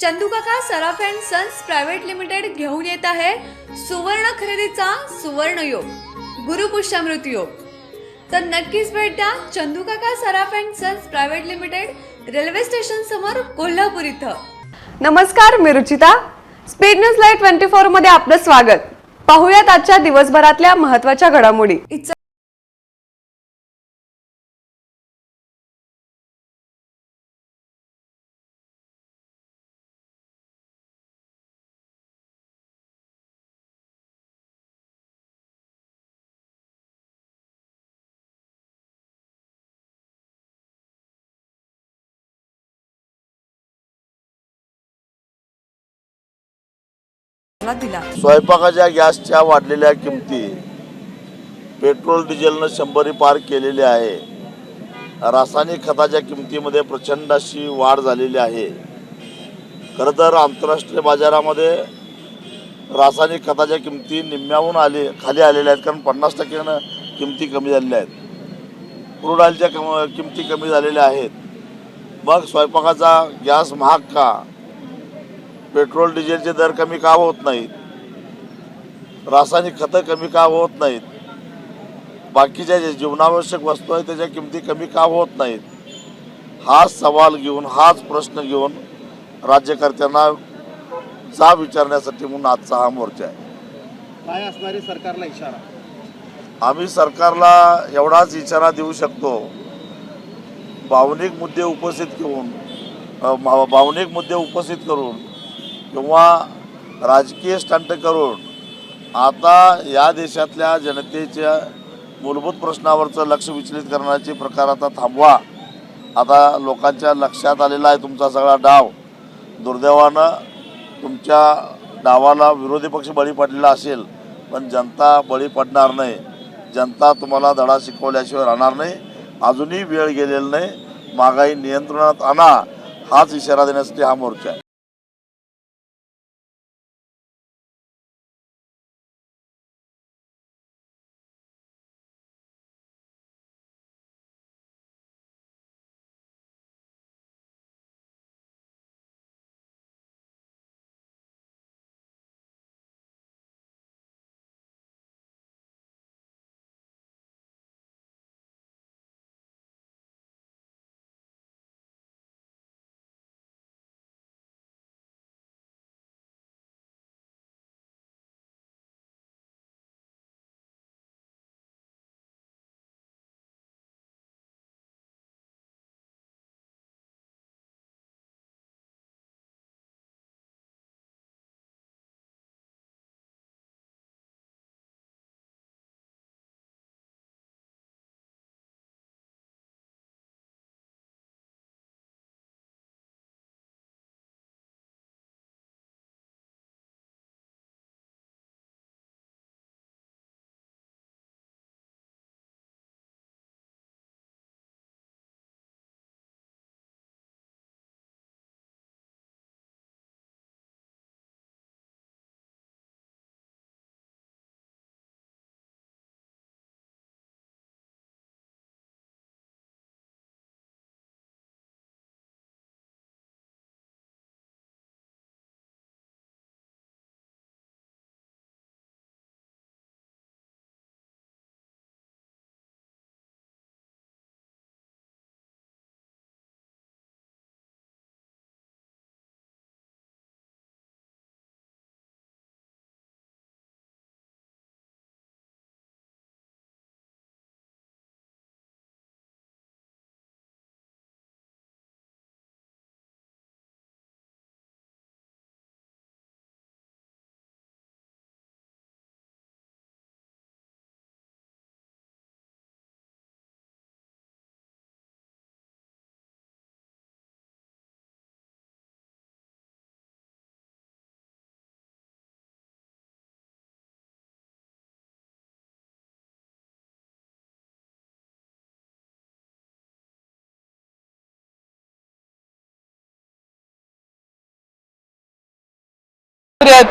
चंदूकाका Saraf and sons private limited घेऊन येत आहे सुवर्ण खरेदीचा सुवर्ण योग गुरुपुष्यामृत योग। तर नक्कीच भेट द्या Chandukaka Saraf and sons private limited, railway station समोर, कोल्हापूर इथं। नमस्कार, मी रुचिता। स्पीड न्यूज लाईव्ह 24 मध्ये आपलं स्वागत। पाहूयात आजच्या दिवसभरातल्या महत्त्वाच्या घडामोडी। स्वयंपाकाच्या गॅसच्या वाढलेल्या किमती, पेट्रोल डिझेलनं 100 पार केलेले आहे। रासायनिक खताच्या किमतीमध्ये प्रचंड अशी वाढ झालेली आहे। खरं तर आंतरराष्ट्रीय बाजारामध्ये रासायनिक खताच्या किमती निम्म्याहून खाली आलेल्या आहेत, कारण 50% किमती कमी झालेल्या आहेत। क्रूड ऑइलच्या किमती कमी झालेल्या आहेत। मग स्वयंपाकाचा गॅस महाग का? पेट्रोल डिझेलचे दर कमी का होत नाहीत? रासायनिक खतं कमी का होत नाहीत? बाकीच्या जे जीवनावश्यक वस्तू आहेत त्याच्या किमती कमी का होत नाहीत? हाच सवाल घेऊन, हाच प्रश्न घेऊन राज्यकर्त्यांना विचारण्यासाठी म्हणून आजचा हा मोर्चा आहे। काय असणारे सरकारला इशारा? आम्ही सरकारला एवढाच इशारा देऊ शकतो, भावनिक मुद्दे उपस्थित करून किंवा राजकीय स्टंट करून आता या देशातल्या जनतेच्या मूलभूत प्रश्नावरचं लक्ष विचलित करण्याचे प्रकार आता थांबवा। आता लोकांच्या लक्षात आलेला आहे तुमचा सगळा डाव। दुर्दैवानं तुमच्या डावाला विरोधी पक्ष बळी पडलेला असेल, पण जनता बळी पडणार नाही। जनता तुम्हाला धडा शिकवल्याशिवाय राहणार नाही। अजूनही वेळ गेलेला नाही। महागाई नियंत्रणात आणा, हाच इशारा देण्यासाठी हा मोर्चा आहे।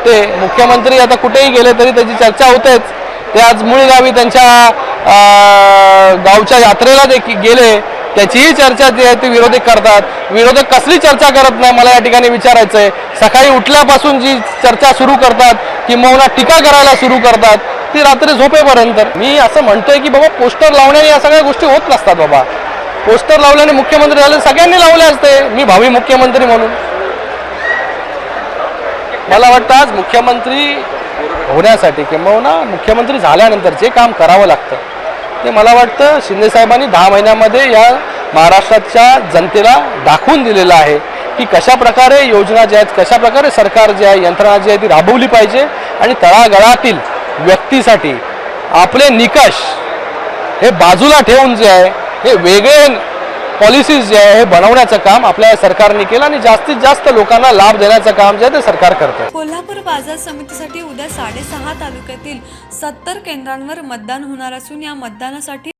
ते मुख्यमंत्री आता कुठेही गेले तरी त्याची चर्चा होतेच। ते आज मूळ गावी त्यांच्या गावच्या यात्रेला देखील गेले त्याचीही चर्चा जी आहे ती विरोधक करतात. विरोधक कसली चर्चा करत नाही मला या ठिकाणी विचारायचं आहे. सकाळी उठल्यापासून जी चर्चा सुरू करतात किंवा टीका करायला सुरू करतात ती रात्री झोपेपर्यंत. मी असं म्हणतोय की बाबा पोस्टर लावण्याने या सगळ्या गोष्टी होत नसतात. बाबा पोस्टर लावल्याने मुख्यमंत्री झाले सगळ्यांनी लावले असते, मी भावी मुख्यमंत्री म्हणून. मला वाटतं आज मुख्यमंत्री होण्यासाठी किंवा मुख्यमंत्री झाल्यानंतर जे काम करावं लागतं ते मला वाटतं शिंदेसाहेबांनी 10 महिन्यामध्ये या महाराष्ट्राच्या जनतेला दाखवून दिलेलं आहे की कशा प्रकारे योजना ज्या आहेत, कशा प्रकारे सरकार जे आहे, यंत्रणा जी आहे ती राबवली पाहिजे आणि तळागाळातील व्यक्तीसाठी आपले निकष हे बाजूला ठेवून जे आहे हे वेगळे पॉलिसीज जे आहे हे बनवण्याचं काम आपल्या सरकारने केलं आणि जास्तीत जास्त लोकांना लाभ देण्याचं काम जे आहे ते सरकार करतं. कोल्हापूर बाजार समितीसाठी उद्या 6.5 तालुक्यातील 70 केंद्रांवर मतदान होणार असून या मतदानासाठी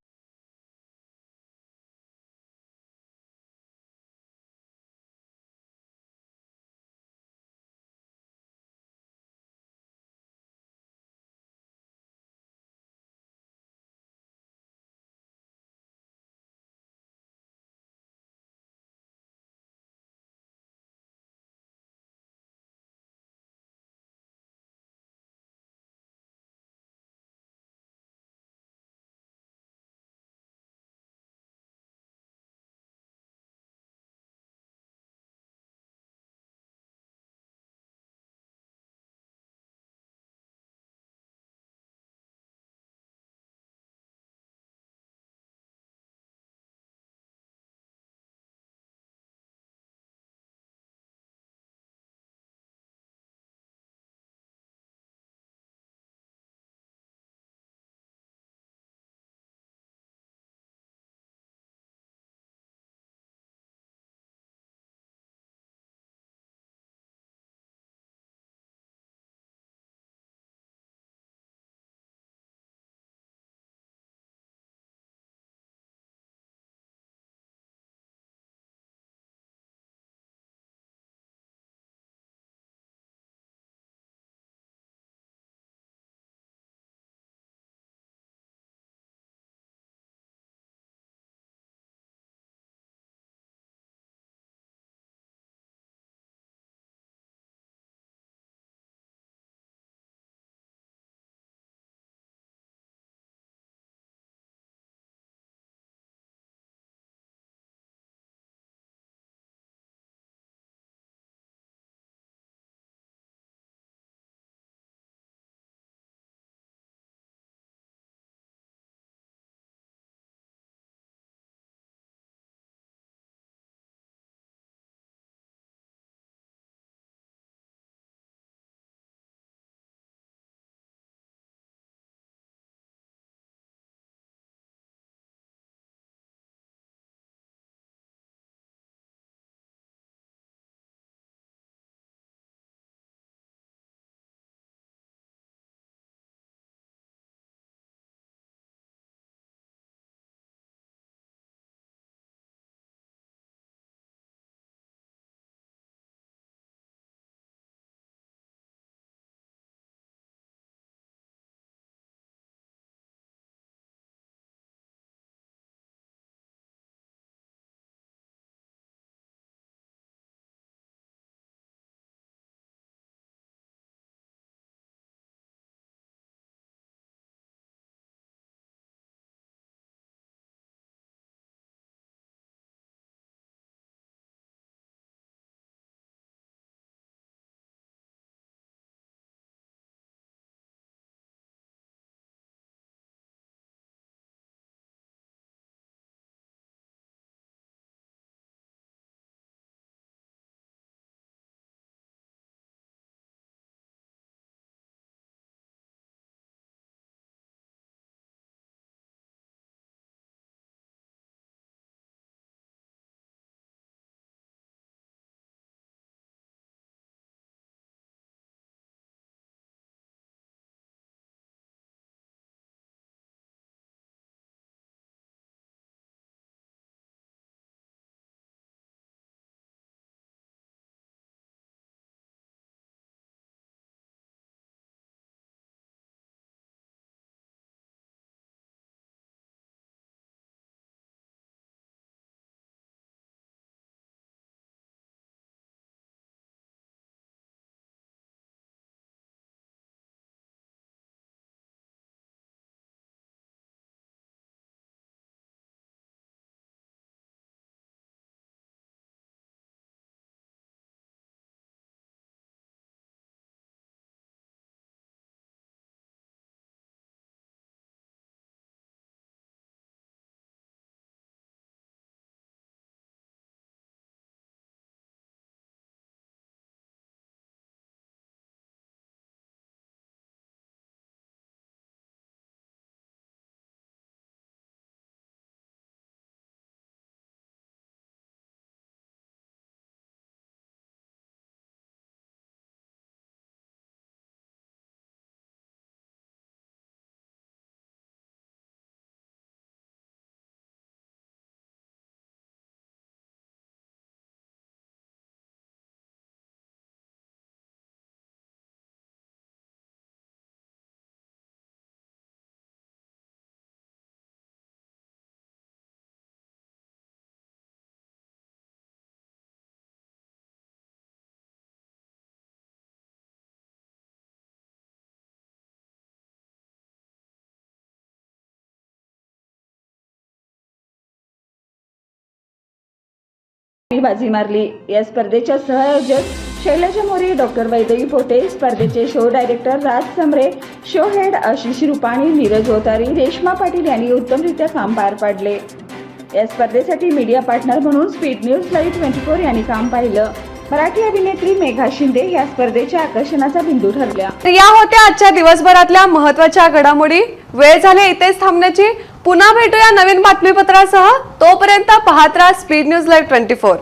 बाजी मारली. या स्पर्धेच्या सहआयोजक शैलजा मोरे, डॉक्टर वैदेही पोटे, स्पर्धेचे शो डायरेक्टर राज समरे, शो हेड आशिष रुपाणी, नीरज ओतारी, रेश्मा पाटील यांनी उत्तमरित्या काम पार पाडले. या स्पर्धेसाठी मीडिया पार्टनर म्हणून स्पीड न्यूज लाईव्ह 24 यांनी काम पाहिलं. मराठी अभिनेत्री मेघा शिंदे या स्पर्धेच्या आकर्षणाचा बिंदू ठरल्या. तर या होत्या आजच्या दिवसभरातल्या महत्त्वाच्या घडामोडी. वेळ झाली इथेच थांबण्याची. पुन्हा भेटूया नवीन बातमीपत्रासह. तोपर्यंत पाहत राहा स्पीड न्यूज लाईव्ह 24.